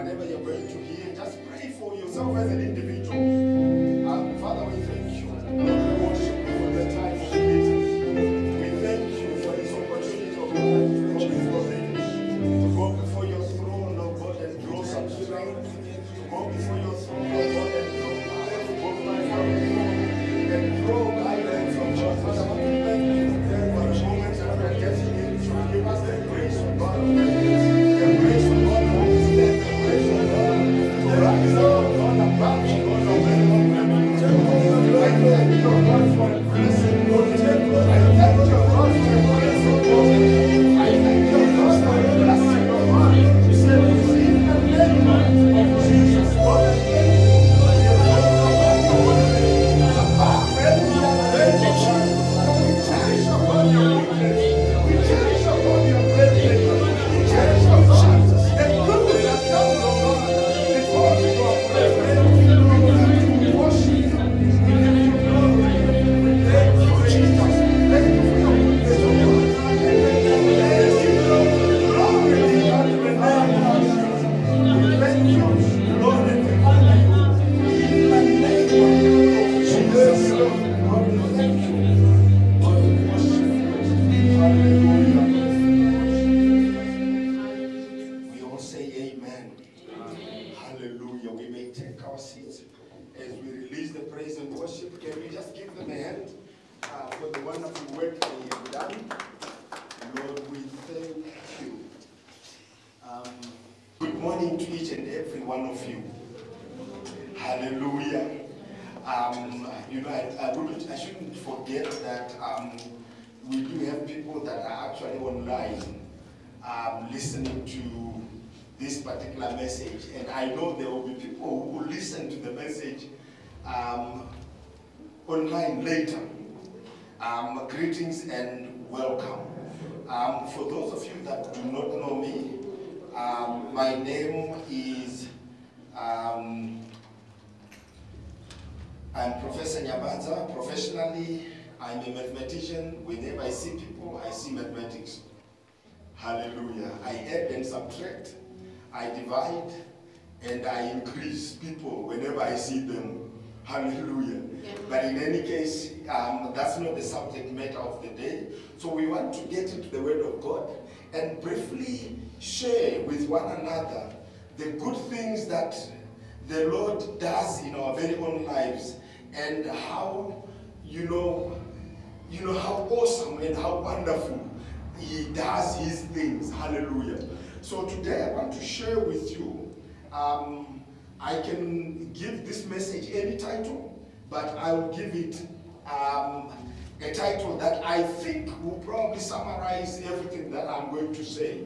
whatever you're going to hear, just pray for yourself as an individual. Father, we thank you. We worship you for the time of meeting. We thank you for this opportunity, oh God, to go before your throne, oh God, and draw some strength. To go before your throne, oh God, and draw power. To go before your throne and draw guidance, oh God. Father, we thank you for the moments that we are getting into. Give us the grace, oh God, of the grace of God to understand, the grace of God to rise up, oh God, above, oh God, of everyone. I thank you, oh God, for the blessing, Lord. I thank you, oh God, for your grace, oh God. I thank you, oh God, for your blessing, oh God. You said, in the name of Jesus, Lord, I thank you. Above every other name, oh God. We cherish, oh God, your goodness. We cherish, oh God, your greatness. We cherish, oh God, the goodness that comes, oh God, because you are present. We worship you. We give you glory. We thank you, Jesus. Thank you for your goodness, oh God. And thank you for blessing, Lord. Glory be unto the name of Jesus. We thank you, Lord, and we honor you. In the name of Jesus, Lord, we thank you. Lord, we worship you. Hallelujah. We all say amen. Hallelujah. We may take our seats as we release the praise and worship. Can we just give them a hand for the wonderful work they have done? Lord, we thank you. Good morning to each and every one of you. Hallelujah. I shouldn't forget that we do have people that are actually online listening to this particular message, and I know there will be people who will listen to the message online later. Greetings and welcome. For those of you that do not know me, my name is I'm Professor Nyabanza. Professionally, I'm a mathematician. Whenever I see people, I see mathematics. Hallelujah. I add and subtract, I divide, and I increase people whenever I see them. Hallelujah. Yeah. But in any case, that's not the subject matter of the day. So we want to get into the Word of God and briefly share with one another the good things that the Lord does in our very own lives, and how, you know how awesome and how wonderful He does His things. Hallelujah. So today I want to share with you, I can give this message any title, but I will give it a title that I think will probably summarize everything that I'm going to say.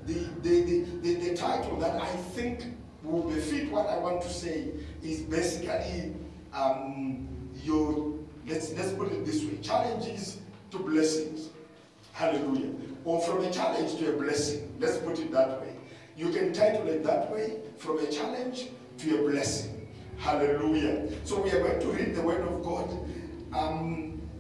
The title that I think will befit what I want to say is basically let's put it this way: challenges to blessings. Hallelujah. Or from a challenge to a blessing. Let's put it that way. You can title it that way: from a challenge to a blessing. Hallelujah. So we are going to read the Word of God.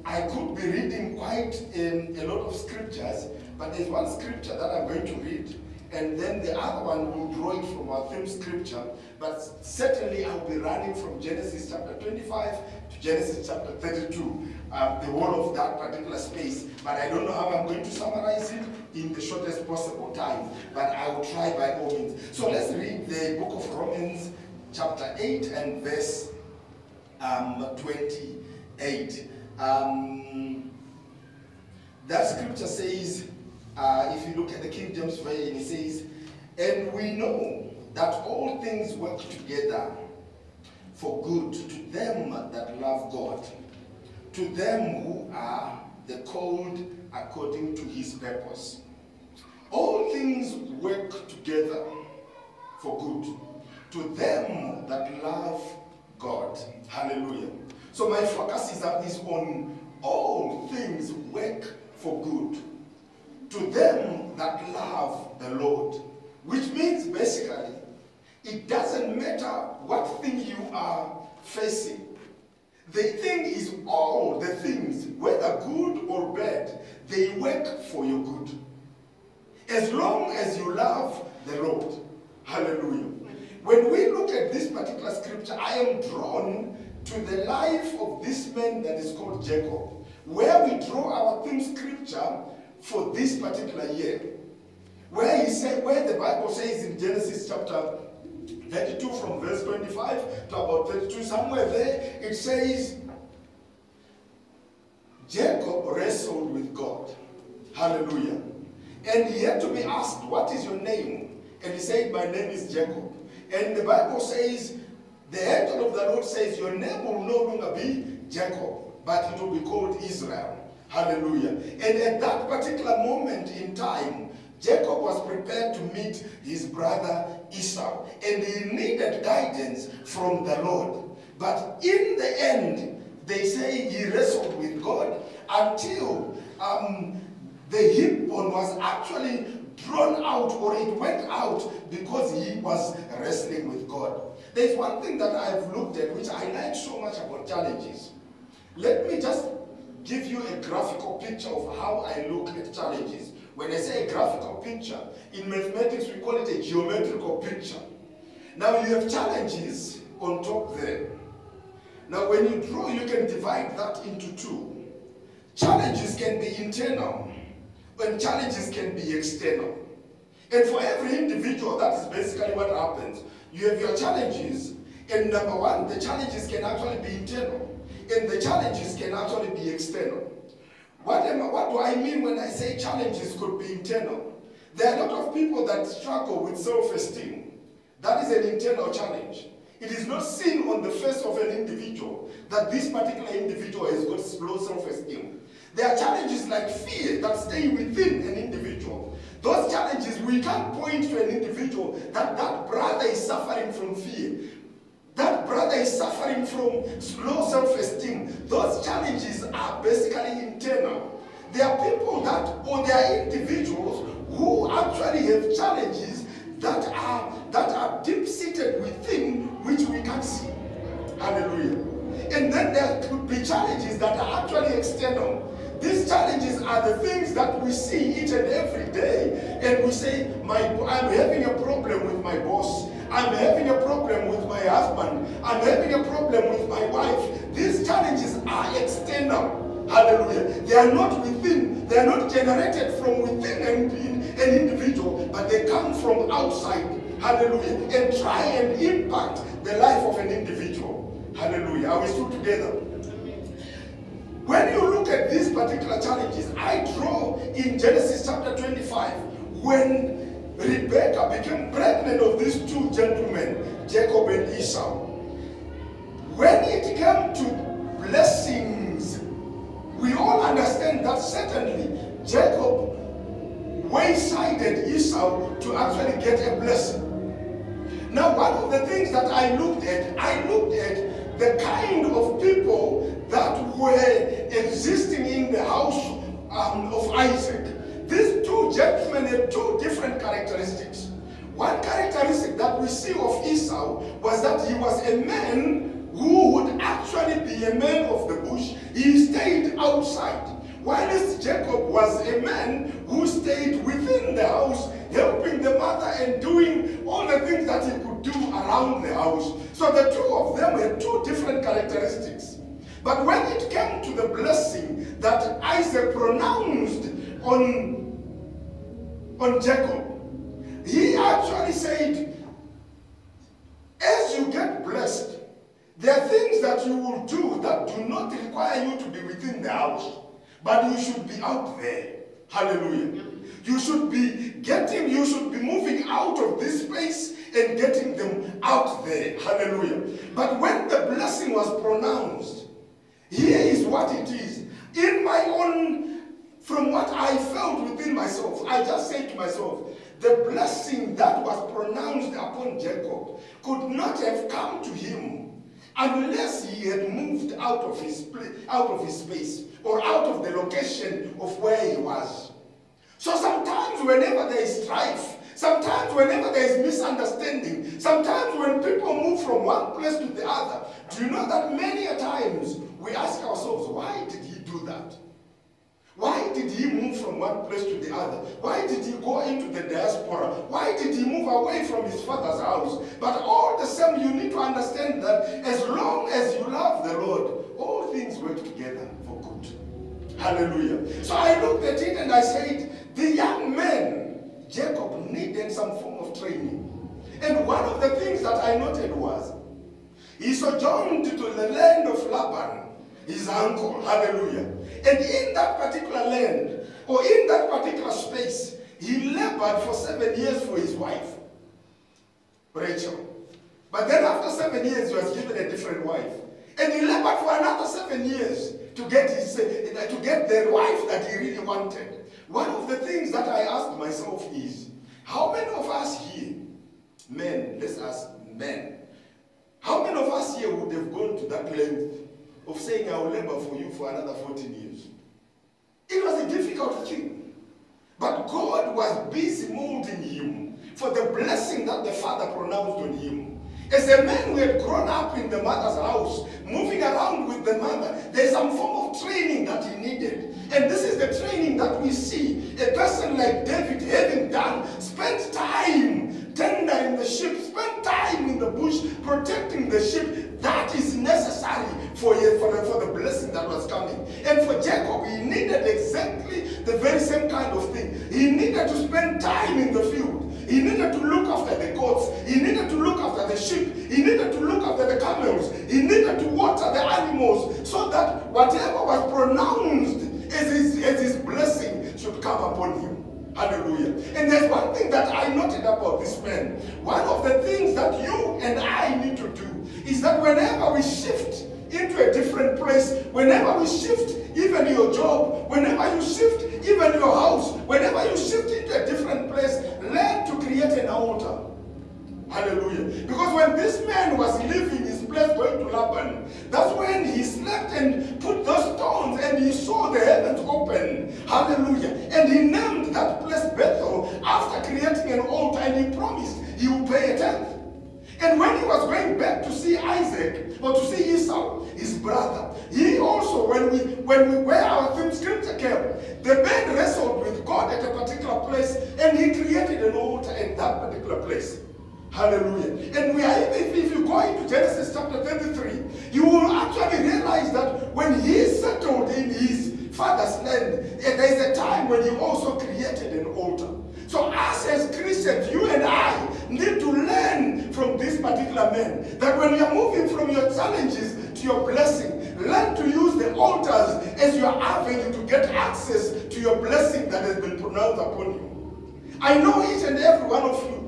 I could be reading quite a lot of scriptures, but there's one scripture that I'm going to read, and then the other one will draw it from our theme scripture. But certainly I'll be running from Genesis chapter 25 to Genesis chapter 32, the whole of that particular space. But I don't know how I'm going to summarize it in the shortest possible time, but I will try by all means. So let's read the book of Romans chapter 8 and verse 28. That scripture says, if you look at the King James Version, it says, "And we know that all things work together for good to them that love God, to them who are the called according to His purpose." All things work together for good to them that love God. Hallelujah. So my focus is on all things work for good to them that love the Lord, which means basically it doesn't matter what thing you are facing. The thing is, all the things, whether good or bad, they work for your good, as long as you love the Lord. Hallelujah. When we look at this particular scripture, I am drawn to the life of this man that is called Jacob, where we draw our theme scripture for this particular year. Where the Bible says in Genesis chapter 32 from verse 25 to about 32, somewhere there, it says, Jacob wrestled with God. Hallelujah. And he had to be asked, what is your name? And he said, my name is Jacob. And the Bible says, the angel of the Lord says, your name will no longer be Jacob, but it will be called Israel. Hallelujah. And at that particular moment in time, Jacob was prepared to meet his brother Esau, and he needed guidance from the Lord. But in the end, they say he wrestled with God until the hip bone was actually drawn out, or it went out because he was wrestling with God. There's one thing that I've looked at which I like so much about challenges. Let me just give you a graphical picture of how I look at challenges. When I say a graphical picture, in mathematics we call it a geometrical picture. Now you have challenges on top there. Now when you draw, you can divide that into two. Challenges can be internal, and challenges can be external. And for every individual, that is basically what happens. You have your challenges, and number one, the challenges can actually be internal, and the challenges can actually be external. What do I mean when I say challenges could be internal? There are a lot of people that struggle with self-esteem. That is an internal challenge. It is not seen on the face of an individual that this particular individual has got low self-esteem. There are challenges like fear that stay within an individual. Those challenges, we can't point to an individual that brother is suffering from fear. That brother is suffering from low self-esteem. Those challenges are basically internal. There are people or there are individuals who actually have challenges that are deep-seated within, which we can't see. Hallelujah. And then there could be challenges that are actually external. These challenges are the things that we see each and every day, and we say, I'm having a problem with my boss. I'm having a problem with my husband. I'm having a problem with my wife. These challenges are external. Hallelujah. They are not within. They are not generated from within an individual, but they come from outside. Hallelujah. And try and impact the life of an individual. Hallelujah. Are we still together? When you look at these particular challenges, I draw in Genesis chapter 25, when Rebekah became pregnant of these two gentlemen, Jacob and Esau. When it came to blessings, we all understand that certainly Jacob waysided Esau to actually get a blessing. Now, one of the things that I looked at the kind of people that were existing in the house of Isaac. These two gentlemen had two different characteristics. One characteristic that we see of Esau was that he was a man who would actually be a man of the bush. He stayed outside. Whilst Jacob was a man who stayed within the house, helping the mother and doing all the things that he could do around the house. So the two of them had two different characteristics. But when it came to the blessing that Isaac pronounced on Jacob, he actually said, as you get blessed, there are things that you will do that do not require you to be within the house, but you should be out there. Hallelujah. You should be moving out of this place and getting them out there. Hallelujah. But when the blessing was pronounced, here is what it is. From what I felt within myself, I just said to myself, the blessing that was pronounced upon Jacob could not have come to him unless he had moved out of his space, or out of the location of where he was. So sometimes whenever there is strife, sometimes whenever there is misunderstanding, sometimes when people move from one place to the other, do you know that many a times we ask ourselves, why did he do that? Why did he move from one place to the other? Why did he go into the diaspora? Why did he move away from his father's house? But all the same, you need to understand that as long as you love the Lord, all things work together for good. Hallelujah. So I looked at it and I said, the young man, Jacob, needed some form of training. And one of the things that I noted was, he sojourned to the land of Laban, his uncle. Hallelujah. And in that particular land, or in that particular space, he labored for 7 years for his wife, Rachel. But then after 7 years, he was given a different wife. And he labored for another 7 years to get the wife that he really wanted. One of the things that I asked myself is, how many of us here, men, let's ask men, how many of us here would have gone to that length of saying, I will labor for you for another 14 years? It was a difficult thing. But God was busy molding him for the blessing that the Father pronounced on him. As a man who had grown up in the mother's house, moving around with the mother, there's some form of training that he needed. And this is the training that we see a person like David having done, spent time tendering the sheep, spent time in the bush protecting the sheep. That is necessary for the blessing that was coming. And for Jacob, he needed exactly the very same kind of thing. He needed to spend time in the field. He needed to look after the goats. He needed to look after the sheep. He needed to look after the camels. He needed to water the animals so that whatever was pronounced as his blessing should come upon him. Hallelujah. And there's one thing that I noted about this man. One of the things that you and I need to do is that whenever we shift into a different place, whenever we shift even your job, whenever you shift even your house, whenever you shift into a different place, learn to create an altar. Hallelujah. Because when this man was leaving his place going to Laban, that's when he slept and put those stones and he saw the heavens open. Hallelujah. And he named that place Bethel after creating an altar, and he promised he would pay a tenth. And when he was going back to see Isaac, or to see Esau, his brother, he also, where our theme scripture came, the man wrestled with God at a particular place, and he created an altar at that particular place. Hallelujah. And if you go into Genesis chapter 33, you will actually realize that when he settled in his father's land, there is a time when he also created an altar. So us as Christians, you and I need to learn from this particular man that when you are moving from your challenges to your blessing, learn to use the altars as your avenue to get access to your blessing that has been pronounced upon you. I know each and every one of you,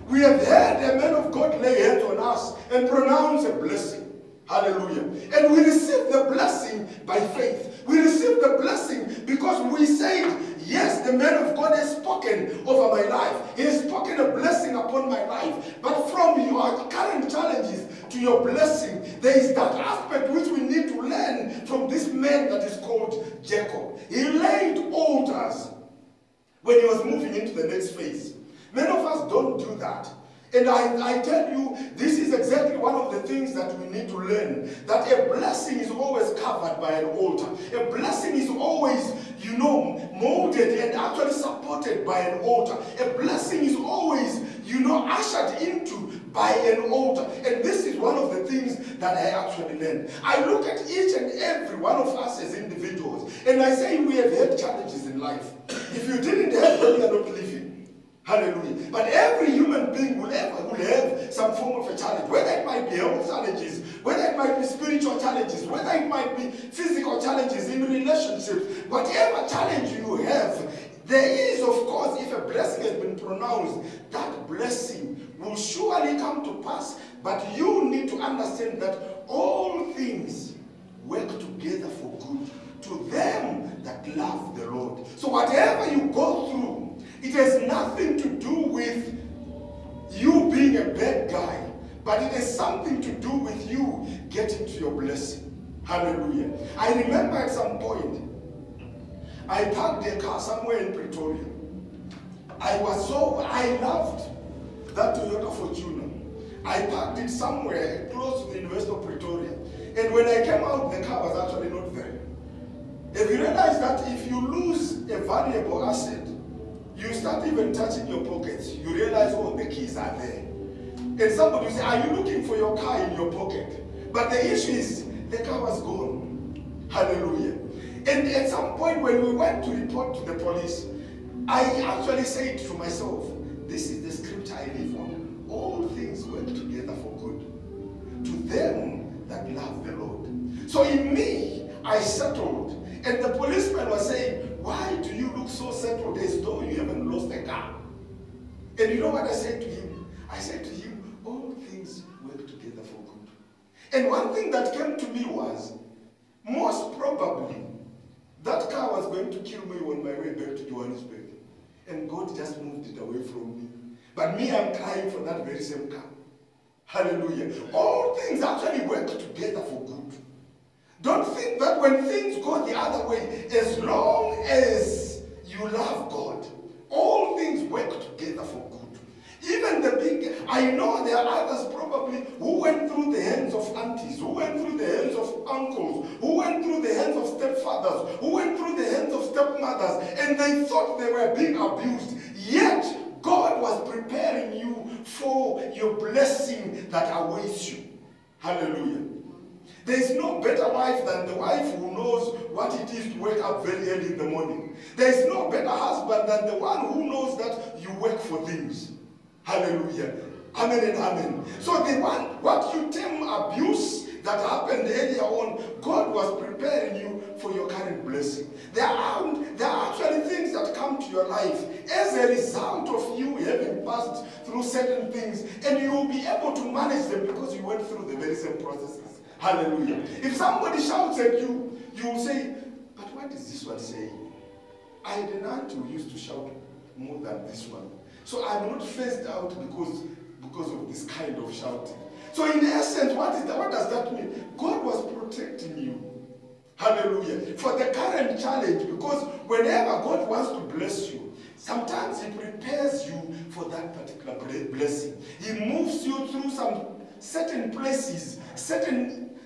we have heard a man of God lay hands on us and pronounce a blessing. Hallelujah. And we receive the blessing by faith. We receive the blessing because we said, yes, the man of God has spoken over my life. He has spoken a blessing upon my life. But from your current challenges to your blessing, there is that aspect which we need to learn from this man that is called Jacob. He laid altars when he was moving into the next phase. Many of us don't do that. And I tell you, this is exactly one of the things that we need to learn. That a blessing is always covered by an altar. A blessing is always, molded and actually supported by an altar. A blessing is always, ushered into by an altar. And this is one of the things that I actually learned. I look at each and every one of us as individuals, and I say we have had challenges in life. If you didn't have them, you are not living. Hallelujah. But every human being will have some form of a challenge, whether it might be health challenges, whether it might be spiritual challenges, whether it might be physical challenges in relationships. Whatever challenge you have, there is, of course, if a blessing has been pronounced, that blessing will surely come to pass. But you need to understand that all things work together for good to them that love the Lord. So whatever you go through, it has nothing to do with you being a bad guy, but it has something to do with you getting to your blessing. Hallelujah. I remember at some point, I parked a car somewhere in Pretoria. I loved that Toyota Fortuner. I parked it somewhere close to the University of Pretoria. And when I came out, the car was actually not there. Have you realized that if you lose a valuable asset, you start even touching your pockets, you realize, oh, the keys are there. And somebody will say, are you looking for your car in your pocket? But the issue is, the car was gone. Hallelujah. And at some point when we went to report to the police, I actually said to myself, this is the scripture I live on. All things work together for good to them that love the Lord. So in me, I settled. And the policeman was saying, why do you look so settled as though you haven't lost a car? And you know what I said to him? I said to him, all things work together for good. And one thing that came to me was, most probably, that car was going to kill me on my way back to Johannesburg. And God just moved it away from me. But me, I'm crying for that very same car. Hallelujah. All things actually work together for good. Don't think that when things go the other way, as long as you love God, all things work together for good. Even the big, I know there are others probably who went through the hands of aunties, who went through the hands of uncles, who went through the hands of stepfathers, who went through the hands of stepmothers, and they thought they were being abused. Yet, God was preparing you for your blessing that awaits you. Hallelujah. There is no better wife than the wife who knows what it is to wake up very early in the morning. There is no better husband than the one who knows that you work for things. Hallelujah. Amen and amen. So the one, what you term abuse that happened earlier on, God was preparing you for your current blessing. There are actually things that come to your life as a result of you having passed through certain things, and you will be able to manage them because you went through the very same processes. Hallelujah. If somebody shouts at you, you will say, but what is this one saying? I had an aunt who used to shout more than this one. So I'm not phased out because of this kind of shouting. So in essence, what does that mean? God was protecting you. Hallelujah. For the current challenge, because whenever God wants to bless you, sometimes He prepares you for that particular blessing. He moves you through some certain places,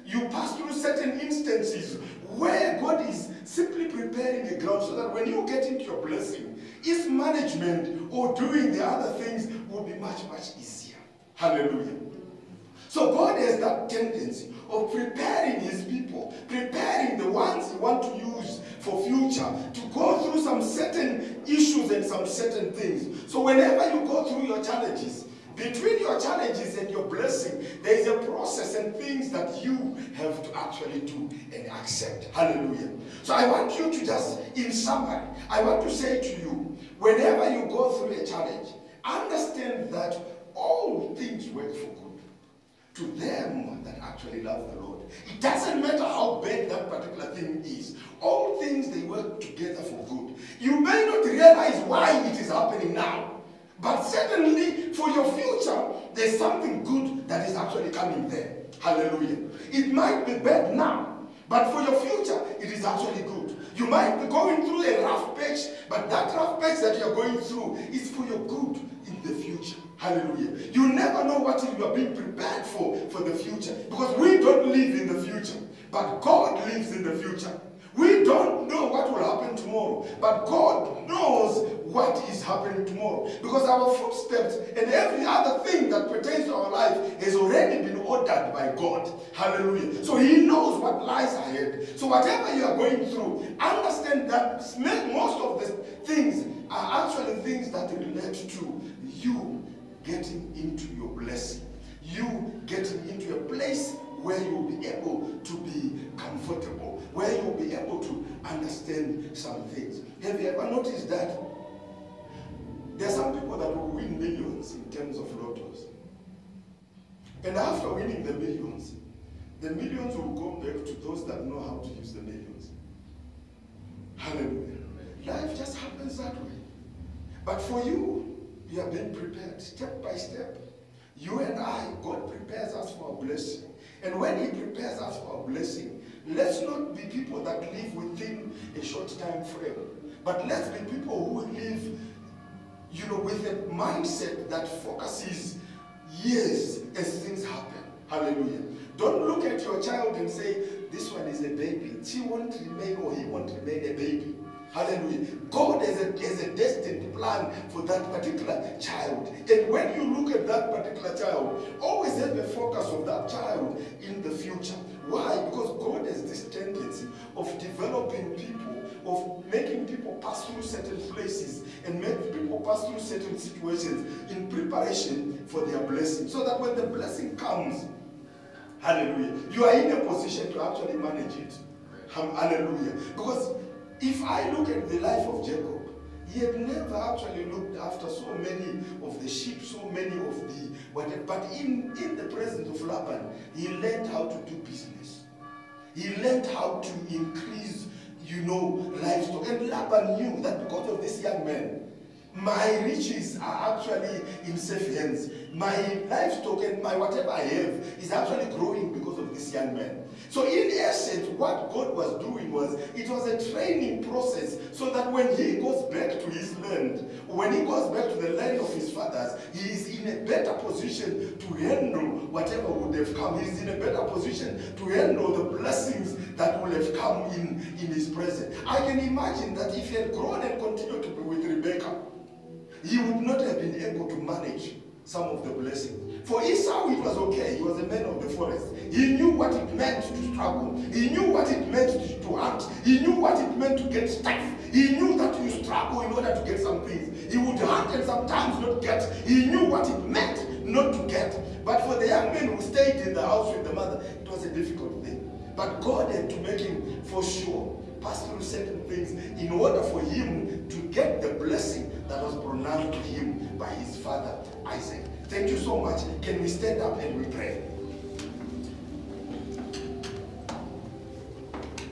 you pass through certain instances where God is simply preparing the ground so that when you get into your blessing, His management or doing the other things will be much, much easier. Hallelujah. So God has that tendency of preparing His people, preparing the ones He wants to use for future to go through some certain issues and some certain things. So whenever you go through your challenges, between your challenges and your blessing, there is a process and things that you have to actually do and accept. Hallelujah. So I want you to just, in summary, I want to say to you, whenever you go through a challenge, understand that all things work for good to them that actually love the Lord. It doesn't matter how bad that particular thing is. All things, they work together for good. You may not realize why it is happening now, but certainly for your future, there's something good that is actually coming there. Hallelujah. It might be bad now, but for your future, it is actually good. You might be going through a rough patch, but that rough patch that you're going through is for your good in the future. Hallelujah. You never know what you are being prepared for the future, because we don't live in the future, but God lives in the future. We don't know what will happen tomorrow, but God knows what is happening tomorrow, because our footsteps and every other thing that pertains to our life has already been ordered by God. Hallelujah. So He knows what lies ahead. So whatever you are going through, understand that most of the things are actually things that relate to you getting into your blessing, you getting into a place where you'll be able to be comfortable, where you'll be able to understand some things. Have you ever noticed that there are some people that will win millions in terms of lottos, and after winning the millions will go back to those that know how to use the millions? Hallelujah. Life just happens that way. But for you, you are being prepared step by step. You and I, God prepares us for a blessing. And when He prepares us for a blessing, let's not be people that live within a short time frame, but let's be people who live, with a mindset that focuses years as things happen. Hallelujah. Don't look at your child and say, this one is a baby. She won't remain or he won't remain a baby. Hallelujah. God has a destined plan for that particular child. And when you look at that particular child, always have a focus of that child in the future. Why? Because God has this tendency of developing people, of making people pass through certain places and make people pass through certain situations in preparation for their blessing. So that when the blessing comes, hallelujah, you are in a position to actually manage it. Hallelujah. Because if I look at the life of Jacob, he had never actually looked after so many of the sheep, so many of the whatever. But in the presence of Laban, he learned how to do business. He learned how to increase, livestock. And Laban knew that because of this young man, my riches are actually in safe hands. My livestock and my whatever I have is actually growing because of this young man. So in essence, what God was doing was, it was a training process so that when he goes back to his land, when he goes back to the land of his fathers, he is in a better position to handle whatever would have come. He is in a better position to handle the blessings that will have come in his presence. I can imagine that if he had grown and continued to be with Rebekah, he would not have been able to manage some of the blessings. For Esau, it was okay. He was a man of the forest. He knew what it meant to struggle. He knew what it meant to hunt. He knew what it meant to get stuff. He knew that you struggle in order to get some things. He would hunt and sometimes not get. He knew what it meant not to get. But for the young man who stayed in the house with the mother, it was a difficult thing. But God had to make him, for sure, pass through certain things in order for him to get the blessing that was pronounced to him by his father Isaac. Thank you so much. Can we stand up and we pray?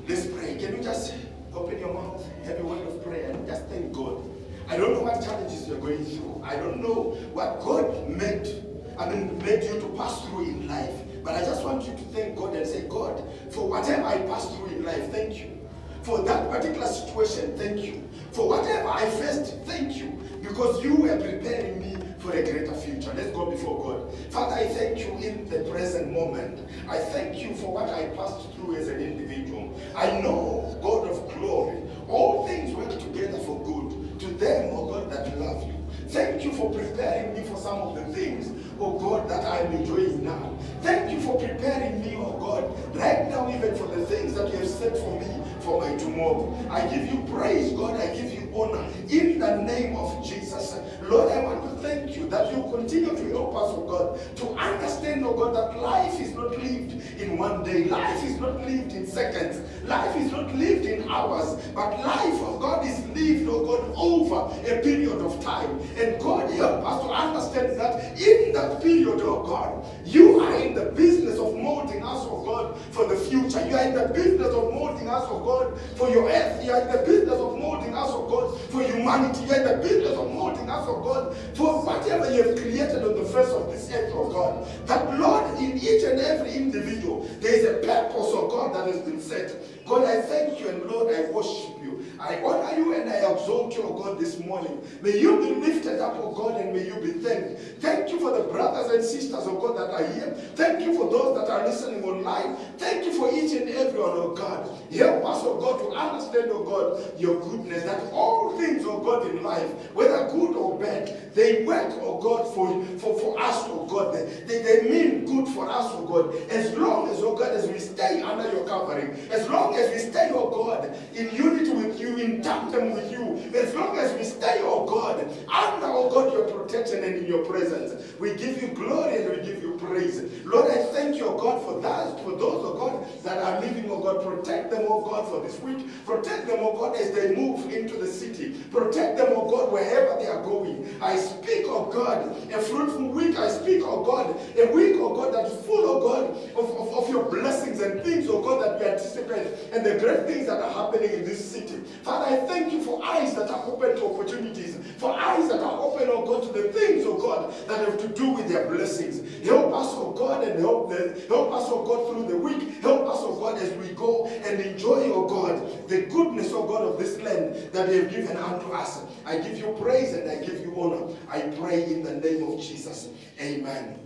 Let's pray. Can you just open your mouth, have a word of prayer, and just thank God? I don't know what challenges you're going through. I don't know what God made you to pass through in life. But I just want you to thank God and say, God, for whatever I passed through in life, thank you. For that particular situation, thank you. For whatever I faced, thank you. Because you were preparing me for a greater future. Let's go before God. Father, I thank you in the present moment. I thank you for what I passed through as an individual. I know, God of glory, all things work together for good to them, oh God, that love you. Thank you for preparing me for some of the things, oh God, that I'm enjoying now. Thank you for preparing me, oh God, right now even for the things that you have set for me for my tomorrow. I give you praise, God. I give you honor in the name of Jesus. Lord, I want to thank you that you continue to help us, oh God, to understand, oh God, that life is not lived in one day. Life is not lived in seconds. Life is not lived in hours. But life, oh God, is lived, oh God, over a period of time. And God, help us to understand that in that period, oh God, you are in the business of molding us, oh God, for the future. You are in the business of molding us, oh God, for your earth. You are in the business of molding us, oh God, for humanity. You are in the business of molding us, oh God, for whatever you have created on the face of this earth, oh God. That, Lord, in each and every individual, there is a purpose, oh God, that has been set. God, I thank you, and Lord, I worship you. I honor you and I exalt you, oh God, this morning. May you be lifted up, oh God, and may you be thanked. Thank you for the brothers and sisters, oh God, that are here. Thank you for those that are listening online. Thank you for each and every one, oh God. Help us, oh God, to understand, oh God, your goodness, that all things, oh God, in life, whether good or bad, they work, oh God, for us, oh God. They mean good for us, oh God. As long as, oh God, as we stay under your covering, as long as we stay, oh God, in unity with you, in tandem with you, as long as we stay, oh God, under, oh God, your protection and in your presence, we give you glory and we give you praise. Lord, I thank you, oh God, for that, for those, oh God, that are living, oh God. Protect them, oh God, for this week. Protect them, oh God, as they move into the city. Protect them, oh God, wherever they are going. I speak, oh God, a fruitful week. I speak, oh God, a week, oh God, that is full, oh God, of your blessings and things, oh God, that we anticipate, and the great things that are happening in this city. Father, I thank you for eyes that are open to opportunities, for eyes that are open, oh God, to the things, oh God, that have to do with their blessings. Help us, oh God, and help us, oh God, through the week. Help us, oh God, as we go and enjoy, oh God, the goodness, oh God, of this land that you have given unto us. I give you praise and I give you honor. I pray in the name of Jesus. Amen.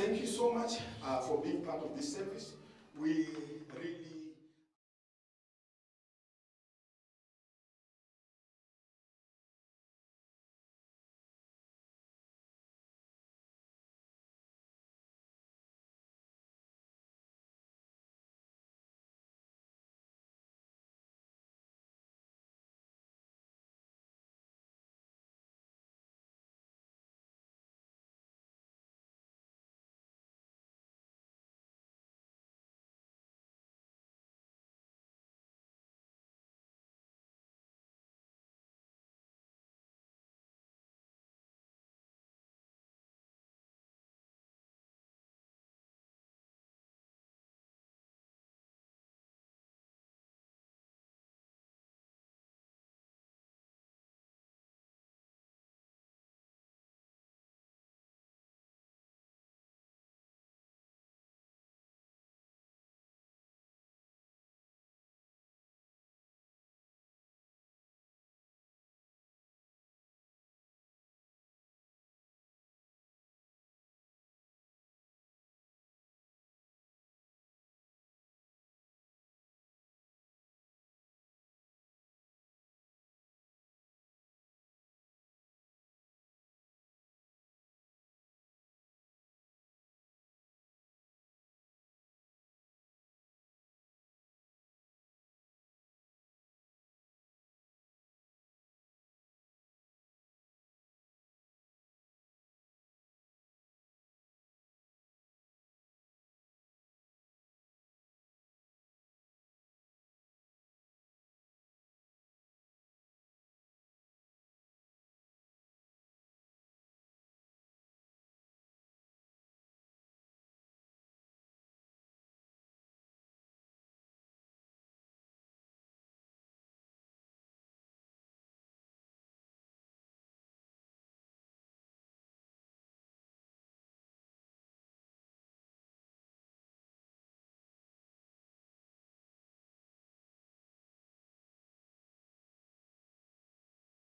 Thank you so much for being part of this service. We really